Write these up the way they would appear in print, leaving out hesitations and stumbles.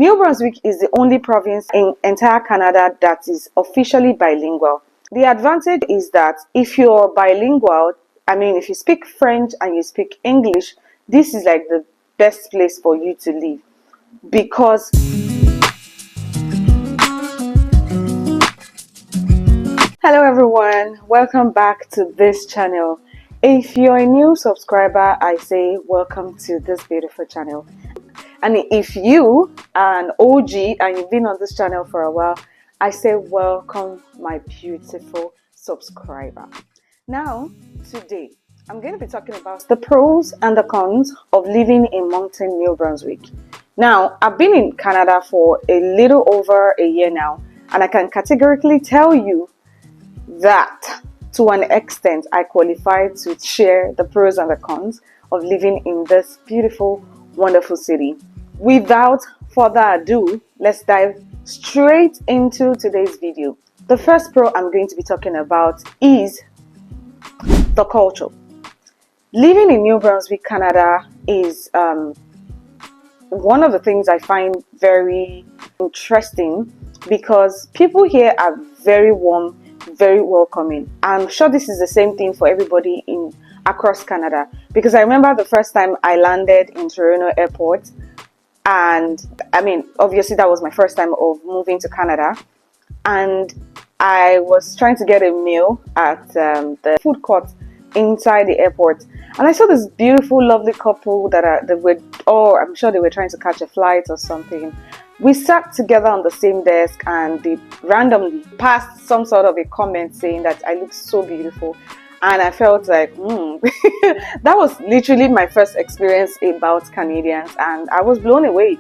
New Brunswick is the only province in entire Canada that is officially bilingual. The advantage is that if you're bilingual, if you speak French and you speak English, this is like the best place for you to live because hello everyone, welcome back to this channel. If you're a new subscriber, I say welcome to this beautiful channel. And if you are an OG and you've been on this channel for a while, I say welcome, my beautiful subscriber. Now, today, I'm going to be talking about the pros and the cons of living in Moncton, New Brunswick. Now, I've been in Canada for a little over a year now, and I can categorically tell you that to an extent, I qualify to share the pros and the cons of living in this beautiful, wonderful city. Without further ado, let's dive straight into today's video. The first pro I'm going to be talking about is the culture. Living in New Brunswick, Canada is one of the things I find very interesting because people here are very warm, very welcoming. I'm sure this is the same thing for everybody across Canada, because I remember the first time I landed in Toronto Airport, and obviously that was my first time of moving to Canada, and I was trying to get a meal at the food court inside the airport, and I saw this beautiful, lovely couple I'm sure they were trying to catch a flight or something. We sat together on the same desk, and they randomly passed some sort of a comment saying that I look so beautiful. And I felt like, that was literally my first experience about Canadians, and I was blown away.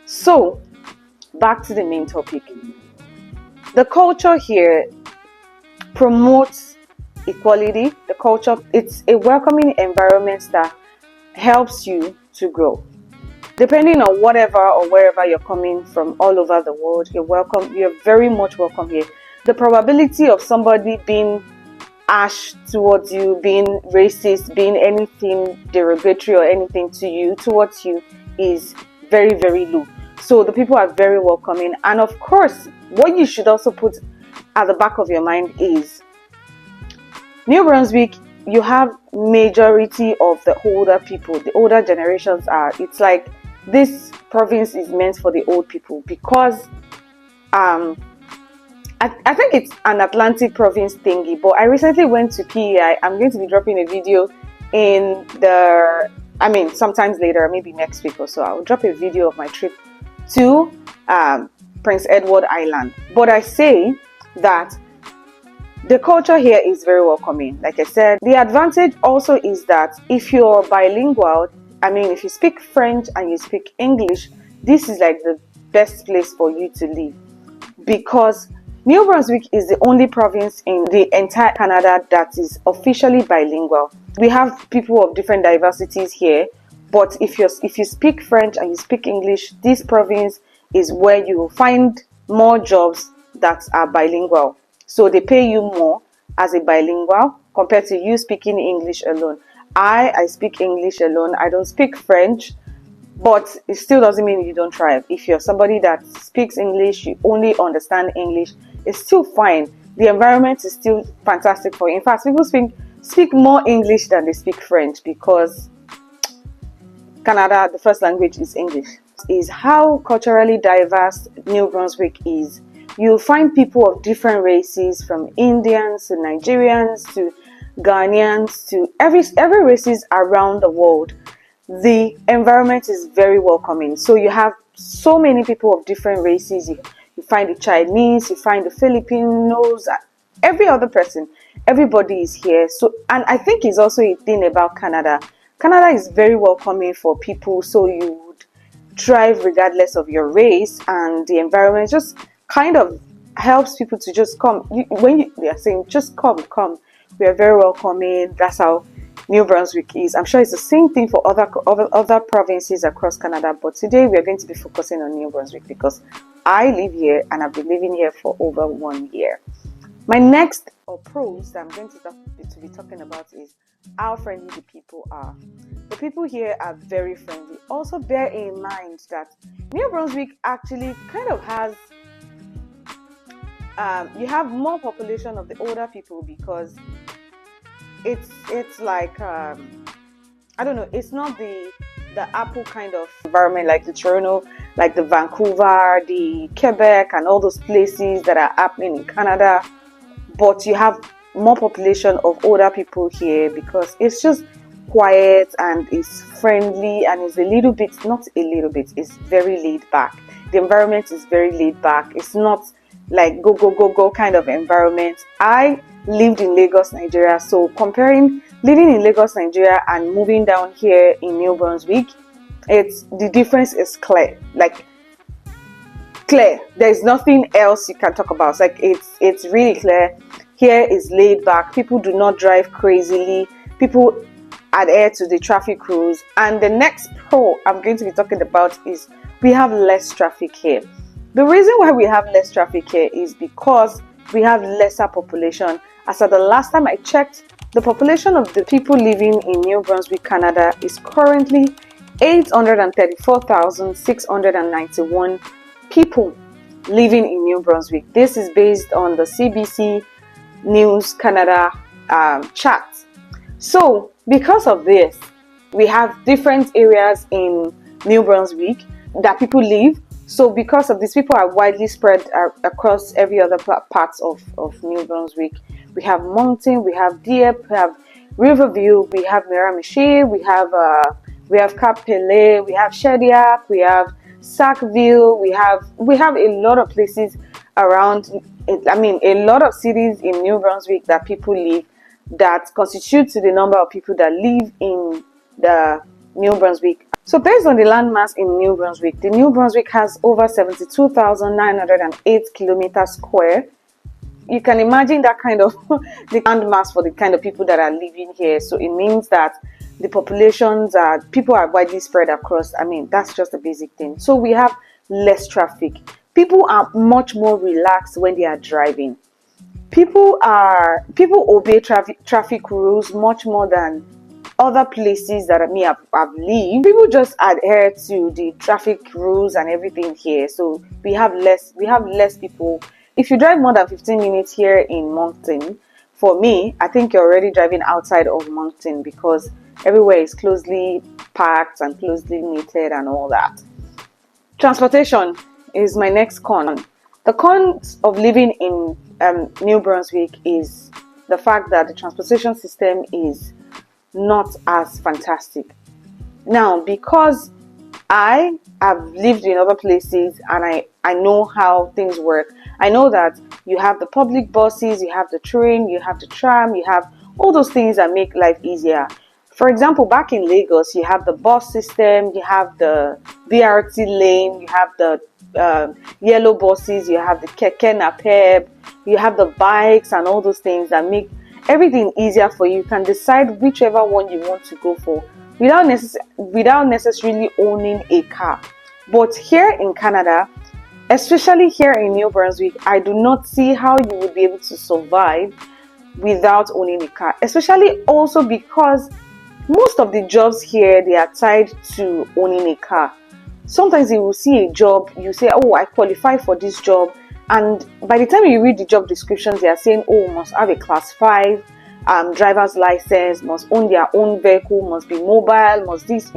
So, back to the main topic. The culture here promotes equality. The culture, it's a welcoming environment that helps you to grow. Depending on whatever or wherever you're coming from all over the world, you're welcome. You're very much welcome here. The probability of somebody being harsh towards you, being racist, being anything derogatory or anything towards you is very, very low. So the people are very welcoming. And of course, what you should also put at the back of your mind is New Brunswick, you have majority of the older people. The older generations it's like this province is meant for the old people because I think it's an Atlantic province thingy, but I recently went to PEI. I'm going to be dropping a video sometimes later, maybe next week or so. I'll drop a video of my trip to Prince Edward Island. But I say that the culture here is very welcoming. Like I said, the advantage also is that if you're bilingual, if you speak French and you speak English, this is like the best place for you to live because New Brunswick is the only province in the entire Canada that is officially bilingual. We have people of different diversities here, but if you speak French and you speak English, this province is where you will find more jobs that are bilingual. So they pay you more as a bilingual compared to you speaking English alone. I speak English alone. I don't speak French, but it still doesn't mean you don't thrive. If you're somebody that speaks English, you only understand English, it's still fine. The environment is still fantastic for you. In fact, people speak more English than they speak French because Canada, the first language is English. Is how culturally diverse New Brunswick is. You'll find people of different races, from Indians to Nigerians to Ghanaians to every races around the world. The environment is very welcoming. So you have so many people of different races. You find the Chinese, you find the Filipinos, every other person. Everybody is here. So, and I think it's also a thing about Canada. Canada is very welcoming for people, so you would thrive regardless of your race, and the environment just kind of helps people to just come. They are saying just come, we are very welcoming. That's how New Brunswick is. I'm sure it's the same thing for other provinces across Canada, but today we are going to be focusing on New Brunswick because I live here and I've been living here for over 1 year. My next pros that I'm going to be talking about is how friendly the people are. The people here are very friendly. Also, bear in mind that New Brunswick actually kind of has you have more population of the older people because it's like I don't know, it's not the Apple kind of environment like the Toronto, like the Vancouver, the Quebec, and all those places that are happening in Canada. But you have more population of older people here because it's just quiet and it's friendly and it's a little bit, not a little bit, it's very laid back. The environment is very laid back. It's not like go go go go kind of environment. I lived in Lagos, Nigeria, so comparing living in Lagos, Nigeria and moving down here in New Brunswick, it's the difference is clear. Like clear. There's nothing else you can talk about. It's like it's really clear. Here is laid back. People do not drive crazily. People adhere to the traffic rules. And the next pro I'm going to be talking about is we have less traffic here. The reason why we have less traffic here is because we have lesser population. As at the last time I checked, the population of the people living in New Brunswick, Canada is currently 834,691 people living in New Brunswick. This is based on the CBC News Canada chart. So because of this, we have different areas in New Brunswick that people live. So because of this, people are widely spread across every other parts of New Brunswick. We have Moncton, we have Dieppe, we have Riverview, we have Miramichi, we have Cap Pelé, we have Shediac, we have Sackville, we have a lot of places around. I mean, a lot of cities in New Brunswick that people live that constitutes the number of people that live in the New Brunswick. So based on the landmass in New Brunswick, the New Brunswick has over 72,908 kilometers square. You can imagine that kind of the landmass for the kind of people that are living here. So it means that the populations are, people are widely spread across. I mean, that's just a basic thing. So we have less traffic. People are much more relaxed when they are driving. People obey traffic rules much more than other places that I've lived. People just adhere to the traffic rules and everything here. So we have less people. If you drive more than 15 minutes here in Moncton, for me, I think you're already driving outside of Moncton because everywhere is closely packed and closely knitted and all that. Transportation is my next con. The cons of living in New Brunswick is the fact that the transportation system is not as fantastic. Now, because I have lived in other places and I know how things work, I know that you have the public buses, you have the train, you have the tram, you have all those things that make life easier. For example, back in Lagos, you have the bus system, you have the BRT lane, you have the yellow buses, you have the keke napep, you have the bikes and all those things that make everything easier for you. You can decide whichever one you want to go for without necessarily owning a car. But here in Canada, especially here in New Brunswick, I do not see how you would be able to survive without owning a car, especially also because most of the jobs here, they are tied to owning a car. Sometimes you will see a job, you say, oh, I qualify for this job, and by the time you read the job descriptions, they are saying, oh, must have a class 5 driver's license, must own their own vehicle, must be mobile, must this,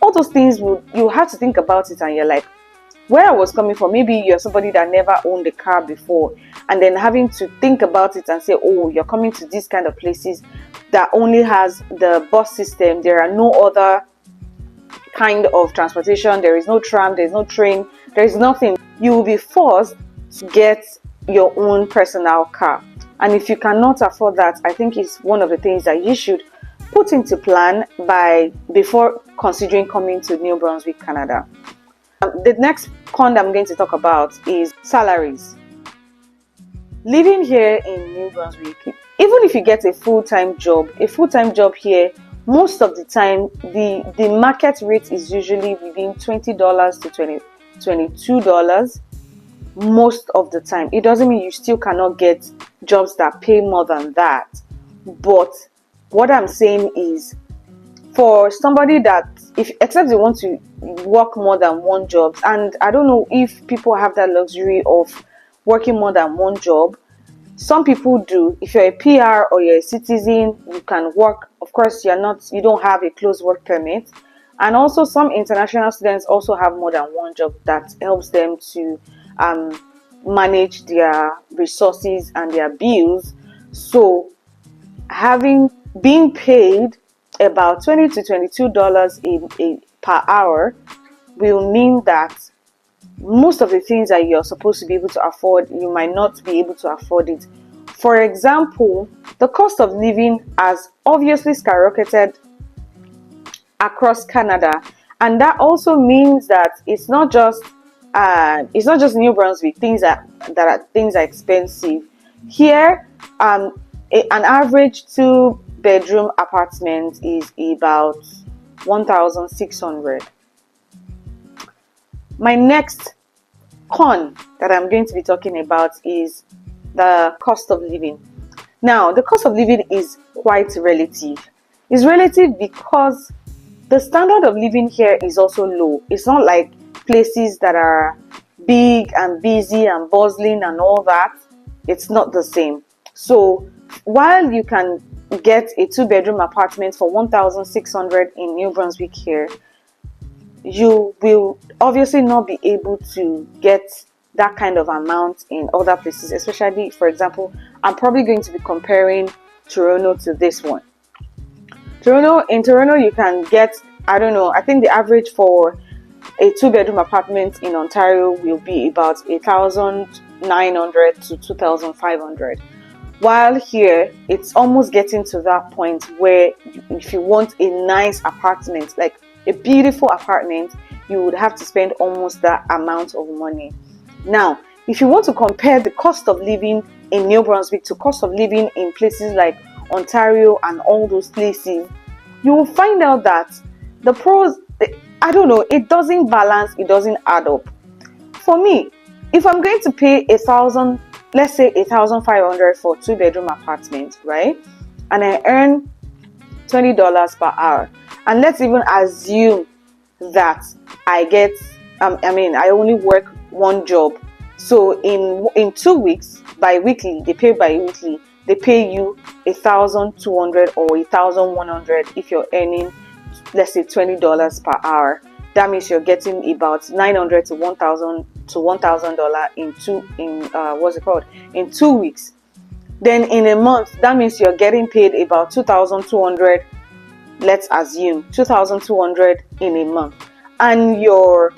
all those things. You have to think about it, and you're like, where I was coming from, maybe you're somebody that never owned a car before, and then having to think about it and say, oh, you're coming to these kind of places that only has the bus system. There are no other kind of transportation. There is no tram, there is no train, there is nothing. You will be forced to get your own personal car. And if you cannot afford that, I think it's one of the things that you should put into plan before considering coming to New Brunswick, Canada. The next con I'm going to talk about is salaries. Living here in New Brunswick, even if you get a full-time job here, most of the time the market rate is usually within $20 to $22 most of the time. It doesn't mean you still cannot get jobs that pay more than that, but what I'm saying is, for somebody that, if except they want to work more than one job, and I don't know if people have that luxury of working more than one job. Some people do. If you're a PR or you're a citizen, you can work. Of course, you don't have a closed work permit. And also some international students also have more than one job that helps them to manage their resources and their bills. So being paid about $20 to $22 per hour will mean that most of the things that you're supposed to be able to afford, you might not be able to afford it. For example, the cost of living has obviously skyrocketed across Canada, and that also means that it's not just New Brunswick. Things are expensive here. An average 2-bedroom apartment is about 1,600. My next con that I'm going to be talking about is the cost of living. Now, the cost of living is quite relative. It's relative because the standard of living here is also low. It's not like places that are big and busy and bustling and all that. It's not the same. So while you can get a 2-bedroom apartment for 1,600 in New Brunswick here, you will obviously not be able to get that kind of amount in other places. Especially, for example, I'm probably going to be comparing Toronto to this one. In Toronto, you can get, I don't know, I think the average for a 2-bedroom apartment in Ontario will be about 1,900 to 2,500. While here, it's almost getting to that point where if you want a nice apartment, like a beautiful apartment, you would have to spend almost that amount of money. Now, if you want to compare the cost of living in New Brunswick to cost of living in places like Ontario and all those places, you will find out that the pros, I don't know, it doesn't balance, it doesn't add up. For me, if I'm going to pay 1,000, let's say 1,500 for 2-bedroom apartment, right? And I earn $20 per hour. And let's even assume that I get, I only work one job. So in 2 weeks, bi-weekly, they pay bi-weekly, they pay you 1,200 or 1,100 if you're earning, let's say, $20 per hour. That means you're getting about $900 to $1,000 in 2 weeks. Then in a month, that means you're getting paid about 2,200. Let's assume 2,200 in a month, and your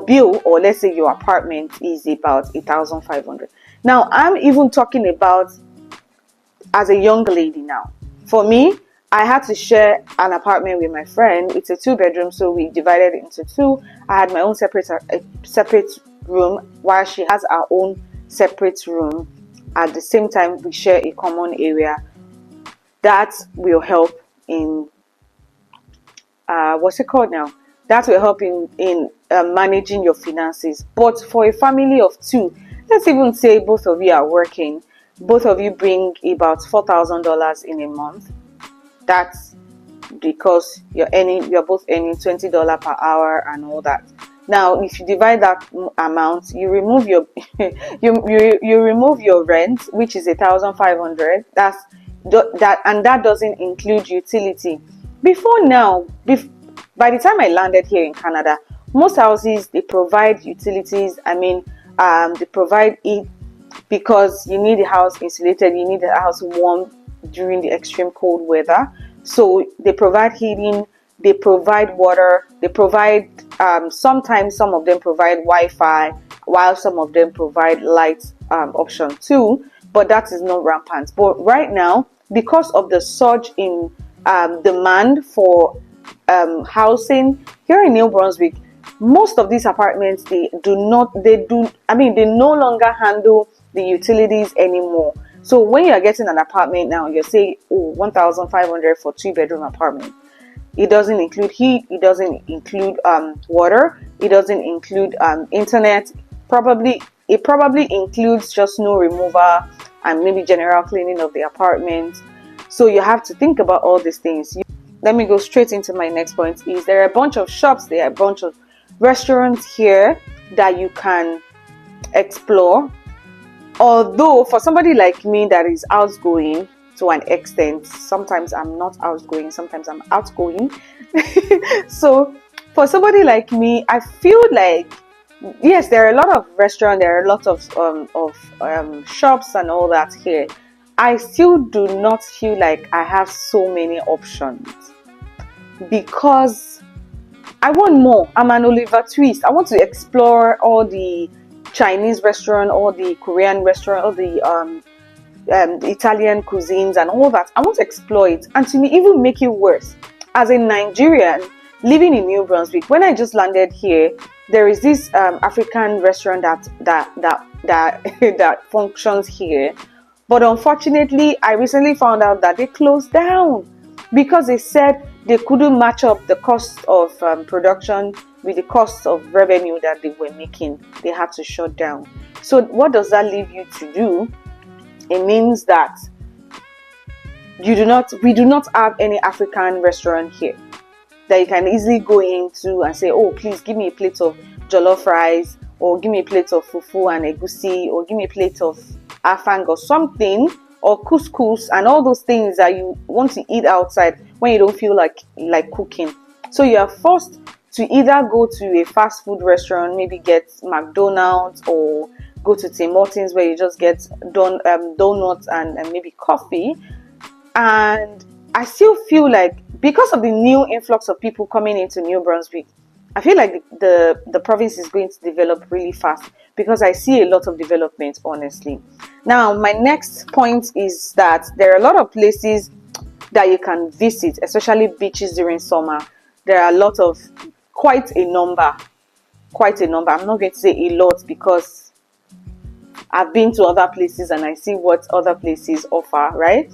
bill, or let's say your apartment, is about 1,500. Now, I'm even talking about as a young lady now. For me, I had to share an apartment with my friend. It's a 2-bedroom, so we divided it into two. I had my own separate room, while she has her own separate room. At the same time, we share a common area. That will help in that will help in managing your finances. But for a family of two, let's even say both of you are working, both of you bring about $4,000 in a month. That's because you're both earning $20 per hour and all that. Now, if you divide that amount, you remove your you remove your rent, which is 1,500. And that doesn't include utility. By the time I landed here in Canada, most houses, they provide utilities. They provide it because you need the house insulated, you need the house warm during the extreme cold weather. So they provide heating, they provide water, they provide sometimes some of them provide Wi-Fi, while some of them provide light option too, but that is not rampant. But right now, because of the surge in demand for housing here in New Brunswick, most of these apartments, they no longer handle the utilities anymore. So when you're getting an apartment now, you say, 1,500 for 2-bedroom apartment. It doesn't include heat, it doesn't include water, it doesn't include internet. It probably includes just snow removal and maybe general cleaning of the apartment. So you have to think about all these things. Let me go straight into my next point. Is there are a bunch of shops, there are a bunch of restaurants here that you can explore. Although for somebody like me that is outgoing to an extent, sometimes I'm not outgoing, sometimes I'm outgoing. So for somebody like me, I feel like yes, there are a lot of restaurants, there are a lot of shops and all that here. I still do not feel like I have so many options because I want more. I'm an Oliver Twist. I want to explore all the Chinese restaurant, all the Korean restaurant, all the Italian cuisines and all that. I want to explore it and to even make it worse. As a Nigerian living in New Brunswick, when I just landed here, there is this African restaurant that functions here. But unfortunately, I recently found out that they closed down because they said they couldn't match up the cost of production with the cost of revenue that they were making. They had to shut down. So what does that leave you to do? It means that we do not have any African restaurant here that you can easily go into and say, oh, please give me a plate of jollof rice, or give me a plate of fufu and egusi, or give me a plate of afang or something, or couscous and all those things that you want to eat outside when you don't feel like cooking. So you are forced to either go to a fast food restaurant, maybe get McDonald's, or go to Tim Hortons where you just get donuts and maybe coffee. And I still feel like because of the new influx of people coming into New Brunswick, I feel like the province is going to develop really fast because I see a lot of development, honestly. Now, my next point is that there are a lot of places that you can visit, especially beaches during summer. There are a lot of, quite a number. I'm not going to say a lot because I've been to other places and I see what other places offer, right?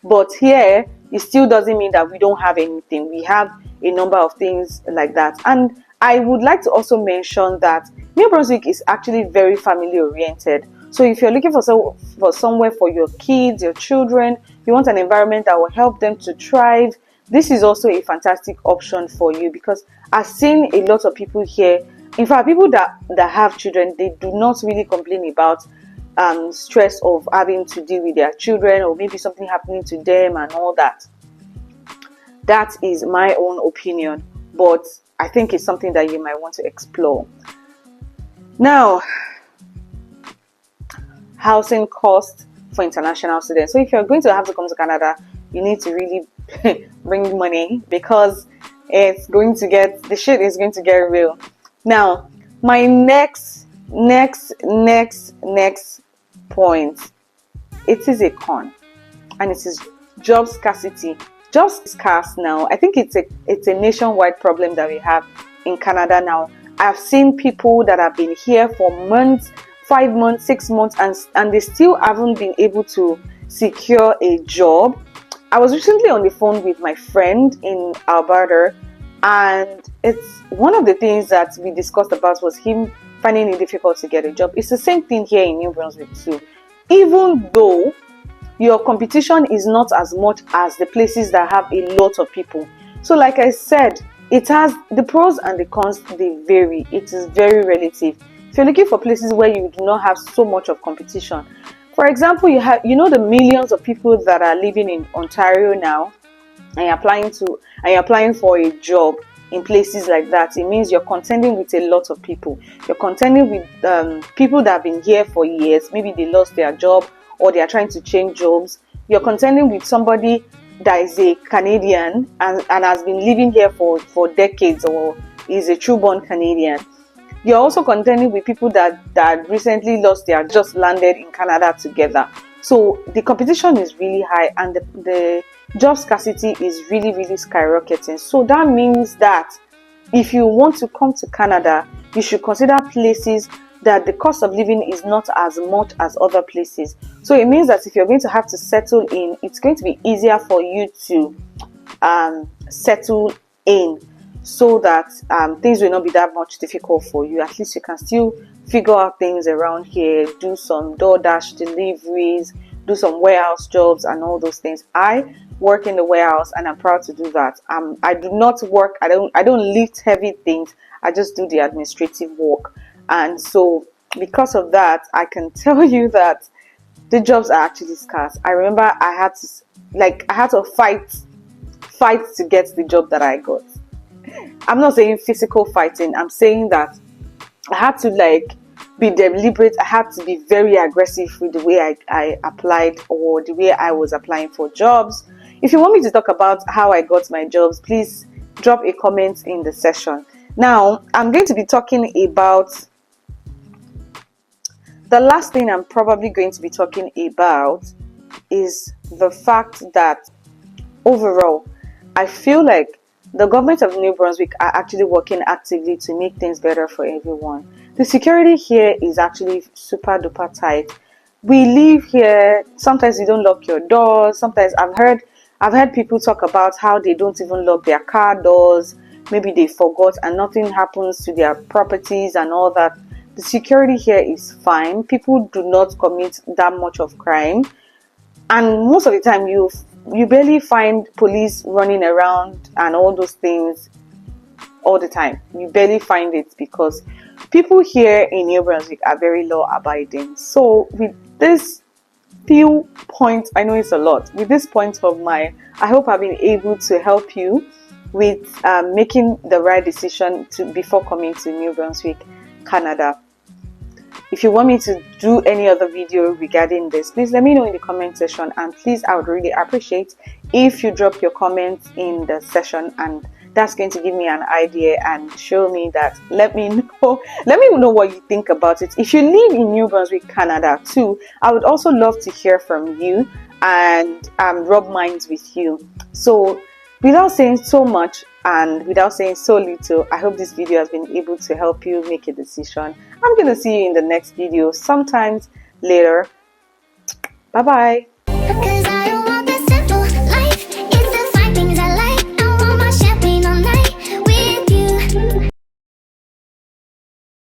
But here, it still doesn't mean that we don't have anything. We have a number of things like that. And I would like to also mention that New Brunswick is actually very family oriented. So if you're looking for somewhere for your kids, your children, you want an environment that will help them to thrive, this is also a fantastic option for you because I've seen a lot of people here. In fact, people that have children, they do not really complain about stress of having to deal with their children or maybe something happening to them and all that. That is my own opinion, but I think it's something that you might want to explore. Now, housing cost for international students. So if you're going to have to come to Canada, you need to really bring money because the shit is going to get real. Now, my next point, it is a con, and it is job scarcity. Jobs is scarce now. I think it's a nationwide problem that we have in Canada now. I've seen people that have been here for months, 5 months, 6 months, and they still haven't been able to secure a job. I was recently on the phone with my friend in Alberta, and it's one of the things that we discussed about was him finding it difficult to get a job. It's the same thing here in New Brunswick too. Even though your competition is not as much as the places that have a lot of people. So like I said, it has the pros and the cons, they vary. It is very relative. If you're looking for places where you do not have so much of competition, for example, you the millions of people that are living in Ontario now, and you're applying for a job in places like that. It means you're contending with a lot of people. You're contending with people that have been here for years. Maybe they lost their job or they are trying to change jobs. You're contending with somebody that is a Canadian and has been living here for decades or is a true-born Canadian. You're also contending with people that recently just landed in Canada together. So the competition is really high and the job scarcity is really, really skyrocketing. So that means that if you want to come to Canada, you should consider places that the cost of living is not as much as other places. So it means that if you're going to have to settle in, it's going to be easier for you to settle in so that things will not be that much difficult for you. At least you can still figure out things around here, do some DoorDash deliveries, do some warehouse jobs and all those things. I work in the warehouse and I'm proud to do that. I do not work, I don't lift heavy things. I just do the administrative work. And so because of that, I can tell you that the jobs are actually scarce. I remember I had to fight to get the job that I got. I'm not saying physical fighting. I'm saying that I had to be deliberate. I had to be very aggressive with the way I applied, or the way I was applying for jobs. If you want me to talk about how I got my jobs, please drop a comment in the session. Now, I'm going to be talking about the last thing I'm probably going to be talking about is the fact that overall, I feel like the government of New Brunswick are actually working actively to make things better for everyone. The security here is actually super duper tight. We live here, sometimes you don't lock your doors. Sometimes I've heard people talk about how they don't even lock their car doors. Maybe they forgot and nothing happens to their properties and all that. The security here is fine. People do not commit that much of crime. And most of the time you barely find police running around and all those things all the time. You barely find it because people here in New Brunswick are very law abiding. So with this few points, I know it's a lot. With this point of mine, I hope I've been able to help you with making the right decision before coming to New Brunswick, Canada. If you want me to do any other video regarding this, please let me know in the comment section, and please, I would really appreciate if you drop your comments in the session, and that's going to give me an idea and show me that let me know what you think about it. If you live in New Brunswick, Canada too, I would also love to hear from you and rub minds with you. So without saying so much and without saying so little, I hope this video has been able to help you make a decision. I'm going to see you in the next video sometimes later. Bye bye.